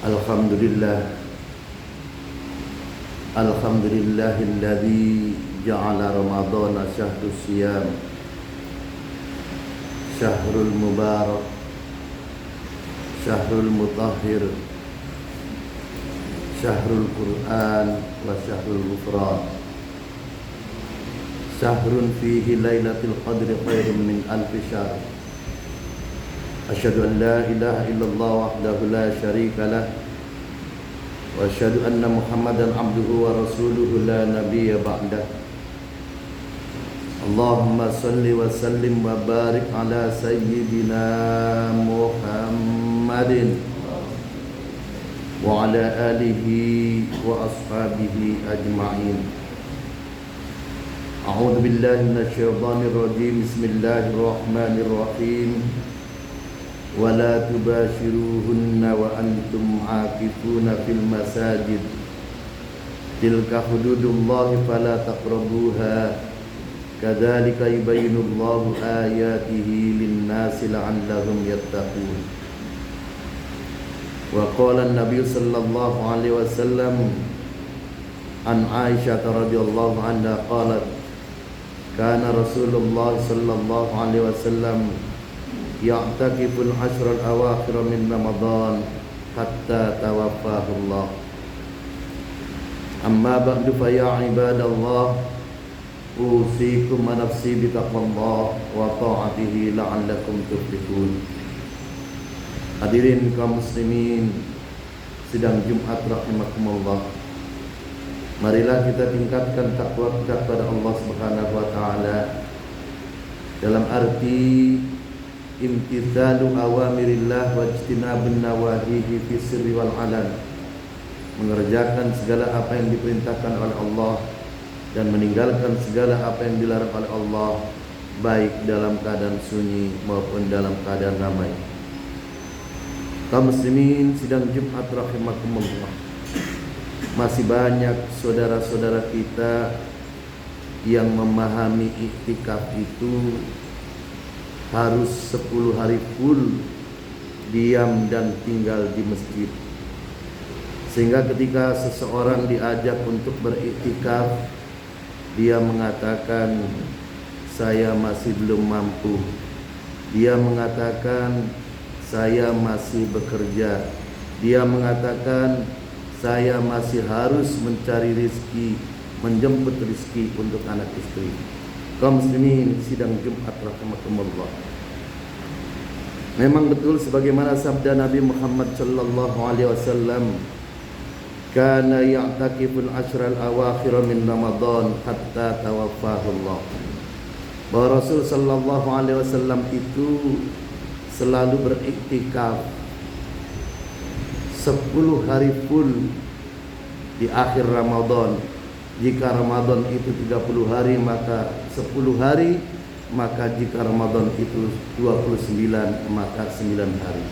Alhamdulillah, alhamdulillahilladzi ja'ala ramadhana syahrus siyam, syahrul mubarak, syahrul mutahhir, syahrul Qur'an wa syahrul ghufran, syahrun fihi lailatul qadri khairun min alfi syahr. Asyhadu an la ilaha illallah wahdahu la syarika lah wa asyhadu anna Muhammadan abduhu wa rasuluhu la nabiyya ba'dah. Allahumma salli wa sallim wa barik ala sayyidina Muhammadin wa ala alihi wa ashabihi ajma'in. A'udzu billahi minasyaitonir rajim. Bismillahirrahmanirrahim. ولا تباشروهن وأنتم عاكفون في المساجد تلك حدود الله فلا تقربوها كذلك يبين الله آياته للناس لعلهم يتقون. وقال النبي صلى الله عليه وسلم عن عائشة رضي الله عنها قالت كان رسول الله صلى الله عليه وسلم ya'takiful ashral awakhir min Ramadan hatta tawaffahullah. Amma ba'du fa ya ibadallah, usikum wa nafsi bi taqwallah wa ta'atihi la'allakum tuflihun. Hadirin kaum muslimin sidang Jumat rahimakumullah. Marilah kita tingkatkan takwa kita kepada Allah Subhanahu wa taala dalam arti imtithalu awamirillah wa ijtinabun nawahihi fi sirri wal alan, mengerjakan segala apa yang diperintahkan oleh Allah dan meninggalkan segala apa yang dilarang oleh Allah, baik dalam keadaan sunyi maupun dalam keadaan ramai. Kaum muslimin sidang Jumat rahimakumullah, masih banyak saudara-saudara kita yang memahami iktikaf itu harus 10 hari full diam dan tinggal di masjid. Sehingga ketika seseorang diajak untuk beriktikaf, dia mengatakan saya masih belum mampu. Dia mengatakan saya masih bekerja. Dia mengatakan saya masih harus mencari rezeki, menjemput rezeki untuk anak istri. Kaum muslimin sidang Jumat rahimakumullah, memang betul sebagaimana sabda Nabi Muhammad sallallahu alaihi wasallam, kana ya'takiful ashral awakhir min Ramadan hatta tawaffahullah. Bahwa Rasul sallallahu alaihi wasallam itu selalu beriktikaf 10 hari full di akhir Ramadan. Jika Ramadan itu 30 hari maka 10 hari, maka jika Ramadan itu 29 maka 9 hari.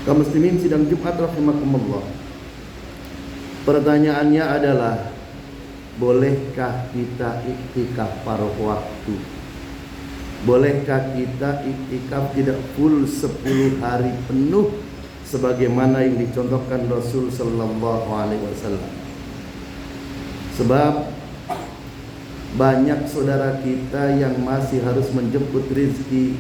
Kaum muslimin sidang Jumat rahimakumullah, pertanyaannya adalah, bolehkah kita iktikaf paruh waktu? Bolehkah kita iktikaf tidak full 10 hari penuh sebagaimana yang dicontohkan Rasul sallallahu alaihi wasallam? Sebab banyak saudara kita yang masih harus menjemput rezeki,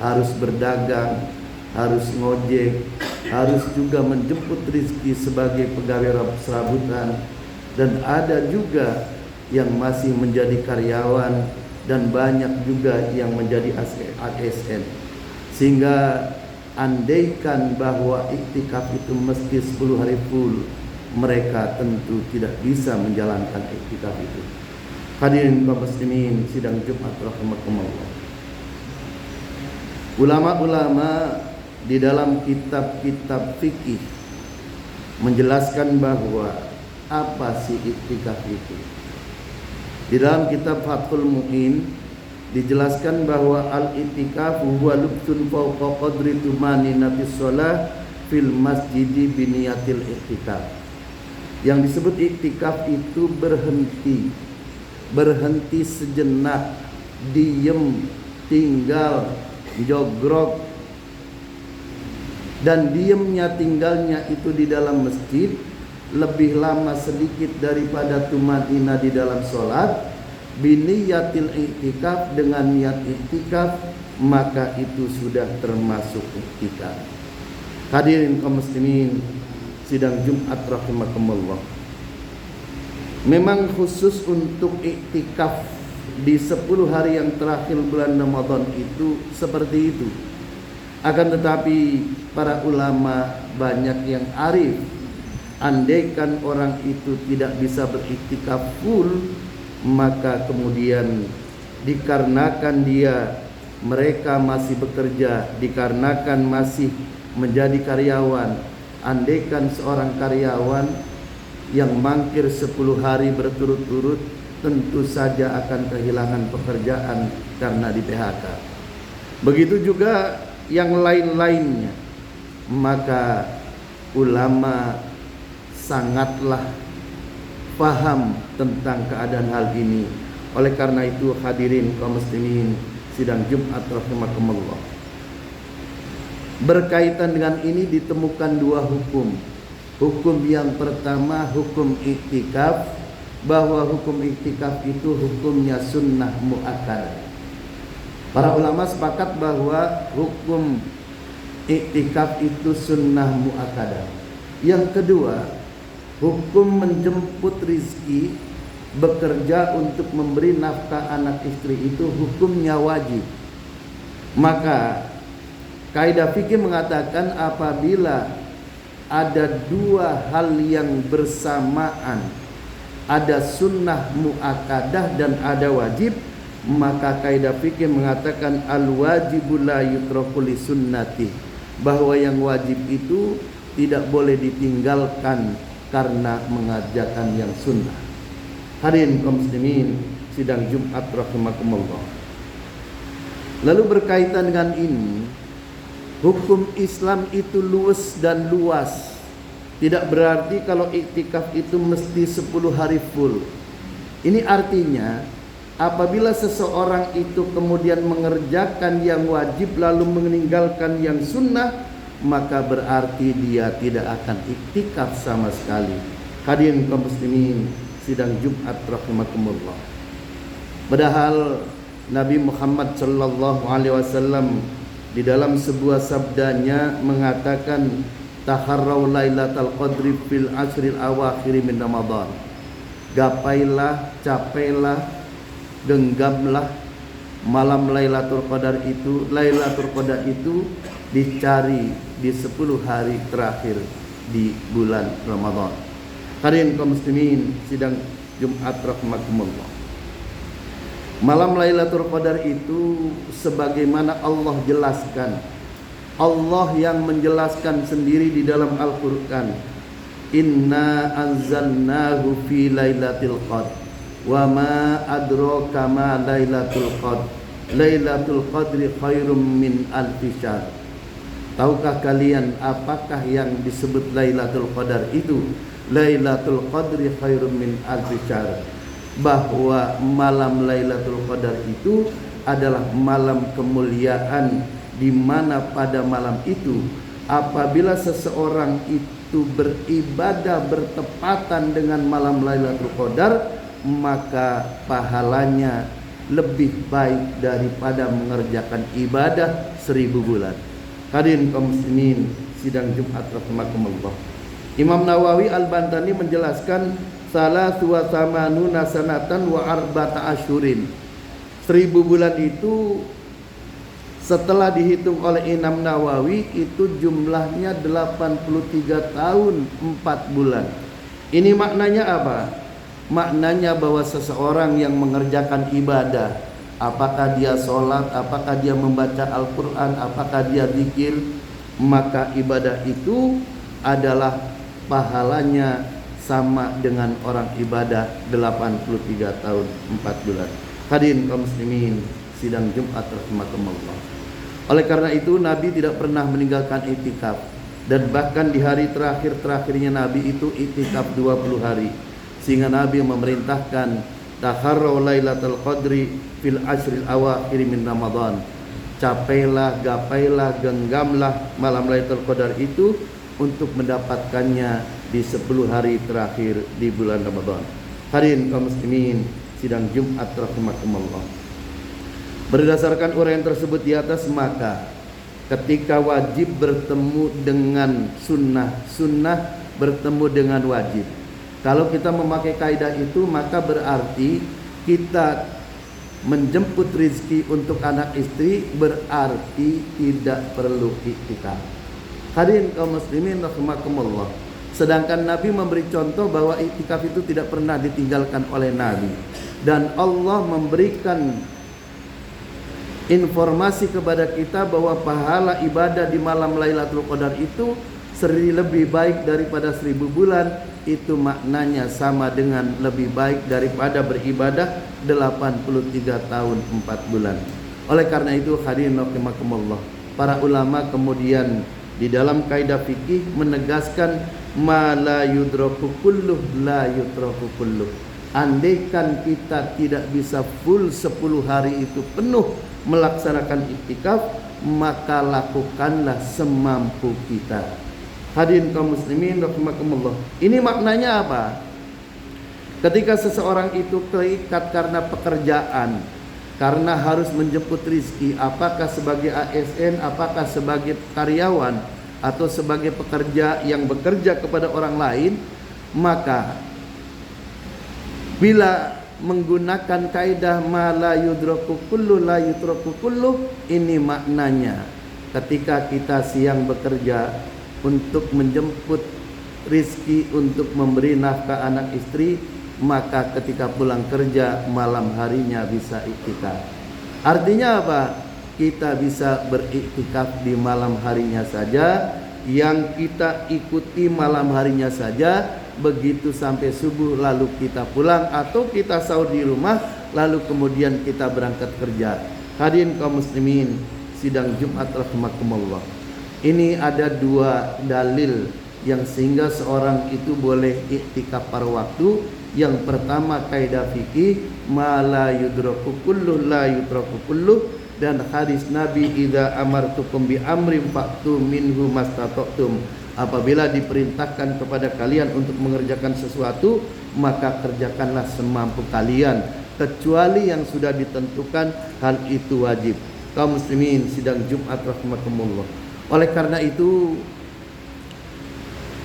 harus berdagang, harus ngojek, harus juga menjemput rezeki sebagai pegawai serabutan, dan ada juga yang masih menjadi karyawan, dan banyak juga yang menjadi ASN. Sehingga andaikan bahwa iktikaf itu mesti 10 hari full, mereka tentu tidak bisa menjalankan iktikaf itu. Hadirin kaum muslimin sidang Jumat rahimakumullah, ulama-ulama di dalam kitab-kitab fikih menjelaskan bahwa apa sih iktikaf itu. Di dalam kitab Fathul Mu'in dijelaskan bahwa al-iktikaf huwa lubsun fawqa qadri tumaninatis shalah fil masjidi biniyatil iktikaf. Yang disebut iktikaf itu berhenti sejenak, diem, tinggal, jogrok dan diamnya tinggalnya itu di dalam masjid lebih lama sedikit daripada tumanina di dalam sholat, biniyatil i'tikaf, dengan niat i'tikaf, maka itu sudah termasuk i'tikaf. Hadirin kaum muslimin sidang Jumat rahimakumullah. Memang khusus untuk i'tikaf di 10 hari yang terakhir bulan Ramadan itu seperti itu. Akan tetapi para ulama banyak yang arif, andaikan orang itu tidak bisa beriktikaf full, maka kemudian dikarenakan mereka masih bekerja, dikarenakan masih menjadi karyawan, andaikan seorang karyawan yang mangkir 10 hari berturut-turut tentu saja akan kehilangan pekerjaan karena di PHK. Begitu juga yang lain-lainnya. Maka ulama sangatlah paham tentang keadaan hal ini. Oleh karena itu hadirin kaum muslimin sidang Jumat rahimakumullah, berkaitan dengan ini ditemukan 2 hukum. Hukum yang pertama hukum i'tikaf, bahwa hukum i'tikaf itu hukumnya sunnah muakkadah. Para ulama sepakat bahwa hukum i'tikaf itu sunnah muakkadah. Yang kedua, hukum menjemput rizki, bekerja untuk memberi nafkah anak istri itu hukumnya wajib. Maka kaidah fikih mengatakan apabila ada 2 hal yang bersamaan, ada sunnah muakkadah dan ada wajib, maka kaidah fikih mengatakan al-wajibu la yutraku li sunnati, bahwa yang wajib itu tidak boleh ditinggalkan karena mengerjakan yang sunnah. Hadirin kaum muslimin sidang Jumat rahimakumullah. Lalu berkaitan dengan ini, hukum Islam itu luas dan luas. Tidak berarti kalau iktikaf itu mesti 10 hari full. Ini artinya apabila seseorang itu kemudian mengerjakan yang wajib lalu meninggalkan yang sunnah, maka berarti dia tidak akan iktikaf sama sekali. Hadirin kaum muslimin sidang Jumat rahimakumullah. Padahal Nabi Muhammad sallallahu alaihi wasallam di dalam sebuah sabdanya mengatakan taharrau lailatal qadri fil asril awakhir min Ramadan. Gapailah, capailah, genggamlah malam Lailatul Qadar itu. Lailatul Qadar itu dicari di 10 hari terakhir di bulan Ramadan. Hadirin kaum muslimin sidang Jumat rahimakumullah. Malam Lailatul Qadar itu sebagaimana Allah jelaskan, Allah yang menjelaskan sendiri di dalam Al-Qur'an, inna anzalnahu fi lailatul qadr wa ma adraka ma lailatul qadr lailatul qadri khairum min alfi syahr. Tahukah kalian apakah yang disebut Lailatul Qadar itu? Lailatul Qadri khairum min alfi syahr. Bahwa malam Lailatul Qadar itu adalah malam kemuliaan, di mana pada malam itu apabila seseorang itu beribadah bertepatan dengan malam Lailatul Qadar, maka pahalanya lebih baik daripada mengerjakan ibadah 1000 bulan. Hadirin kaum muslimin sidang Jumat rahimakumullah. Imam Nawawi Al-Bantani menjelaskan salasu wa samanuna sanatan wa arba'ata asyurin. 1000 bulan itu setelah dihitung oleh Imam Nawawi itu jumlahnya 83 tahun 4 bulan. Ini maknanya apa? Maknanya bahwa seseorang yang mengerjakan ibadah, apakah dia sholat, apakah dia membaca Al-Quran, apakah dia zikir, maka ibadah itu adalah pahalanya sama dengan orang ibadah 83 tahun 4 bulan. Hadirin kaum muslimin sidang Jumat rahimakumullah. Oleh karena itu Nabi tidak pernah meninggalkan iktikaf, dan bahkan di hari terakhirnya Nabi itu iktikaf 20 hari, sehingga Nabi memerintahkan taharrau lailatul qadri fil ashril awakhir min Ramadan. Capailah, gapailah, genggamlah malam Lailatul Qadar itu untuk mendapatkannya di 10 hari terakhir di bulan Ramadan. Hadirin kaum muslimin, sidang Jumat rahimakumullah. Berdasarkan uraian tersebut di atas, maka ketika wajib bertemu dengan sunnah, sunnah bertemu dengan wajib. Kalau kita memakai kaidah itu, maka berarti kita menjemput rizki untuk anak istri berarti tidak perlu iktikaf. Hadirin kaum muslimin rahimakumullah. Sedangkan Nabi memberi contoh bahwa iktikaf itu tidak pernah ditinggalkan oleh Nabi. Dan Allah memberikan informasi kepada kita bahwa pahala ibadah di malam Lailatul Qadar itu lebih baik daripada 1000 bulan. Itu maknanya sama dengan lebih baik daripada beribadah 83 tahun 4 bulan. Oleh karena itu, hadirin rahimakumullah, para ulama kemudian di dalam kaidah fikih menegaskan ma la yudraku kulluh la yutraku kulluh. Andaikan kita tidak bisa full 10 hari itu penuh melaksanakan iktikaf, maka lakukanlah semampu kita. Hadirin kaum muslimin rahimakumullah. Ini maknanya apa? Ketika seseorang itu terikat karena pekerjaan, karena harus menjemput rizki, apakah sebagai ASN, apakah sebagai karyawan, atau sebagai pekerja yang bekerja kepada orang lain, maka bila menggunakan kaidah ma la yudraku kullu la yutraku kullu, ini maknanya ketika kita siang bekerja untuk menjemput rizki, untuk memberi nafkah anak istri, maka ketika pulang kerja malam harinya bisa iktikaf. Artinya apa? Kita bisa beriktikaf di malam harinya saja, yang kita ikuti malam harinya saja, begitu sampai subuh lalu kita pulang, atau kita sahur di rumah lalu kemudian kita berangkat kerja. Hadirin kaum muslimin sidang Jumat rahimakumullah. Ini ada 2 dalil yang sehingga seorang itu boleh iktikaf pada waktu. Yang pertama kaidah fikih ma la yudraku kullu la yutraku kullu, dan hadis Nabi idza amartukum bi amrin fa'tu minhu mastata'tum. Apabila diperintahkan kepada kalian untuk mengerjakan sesuatu, maka kerjakanlah semampu kalian, kecuali yang sudah ditentukan hal itu wajib. Kaum muslimin sidang Jumat rahimakumullah. Oleh karena itu,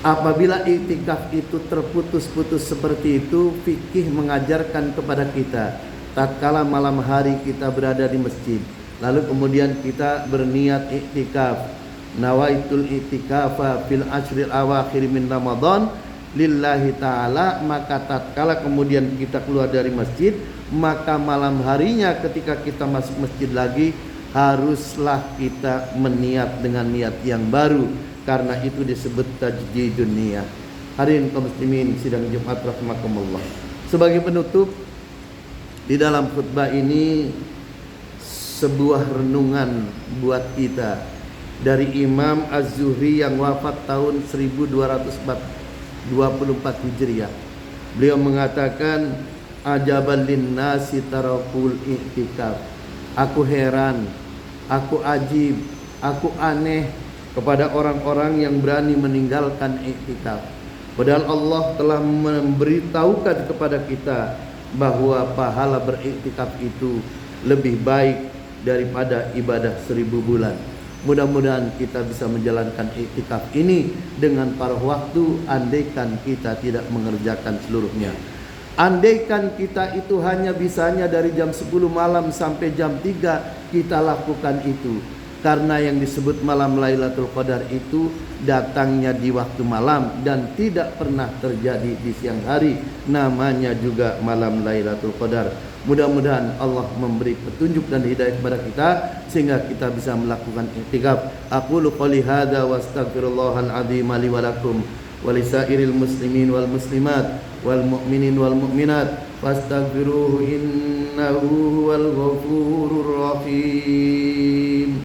apabila iktikaf itu terputus-putus seperti itu, fikih mengajarkan kepada kita, tatkala malam hari kita berada di masjid, lalu kemudian kita berniat iktikaf, nawaitul iktikafa fil ashril awakhir min Ramadan lillahi ta'ala, maka tatkala kemudian kita keluar dari masjid, maka malam harinya ketika kita masuk masjid lagi, haruslah kita meniat dengan niat yang baru, karena itu disebut tajdidun niyah. Hadirin kaum muslimin sidang Jumat rahimakumullah. Sebagai penutup, di dalam khutbah ini sebuah renungan buat kita dari Imam Az-Zuhri yang wafat tahun 1224 Hijriah. Beliau mengatakan, ajaban linnasi tarakul iktikaf. Aku heran, aku ajib, aku aneh kepada orang-orang yang berani meninggalkan iktikaf. Padahal Allah telah memberitahukan kepada kita bahwa pahala beriktikaf itu lebih baik daripada ibadah 1000 bulan. Mudah-mudahan kita bisa menjalankan iktikaf ini dengan paruh waktu, andaikan kita tidak mengerjakan seluruhnya. Andaikan kita itu hanya bisanya dari jam 10 malam sampai jam 3, kita lakukan itu. Karena yang disebut malam Lailatul Qadar itu datangnya di waktu malam dan tidak pernah terjadi di siang hari. Namanya juga malam Lailatul Qadar. Mudah-mudahan Allah memberi petunjuk dan hidayah kepada kita sehingga kita bisa melakukan iktikaf. Aqulu qouli hadza wa astaghfirullahal azim li wa lakum wa lisairil muslimin wal muslimat wal mu'minin wal mu'minat fastaghfiruhu innahu huwal ghafurur rahim.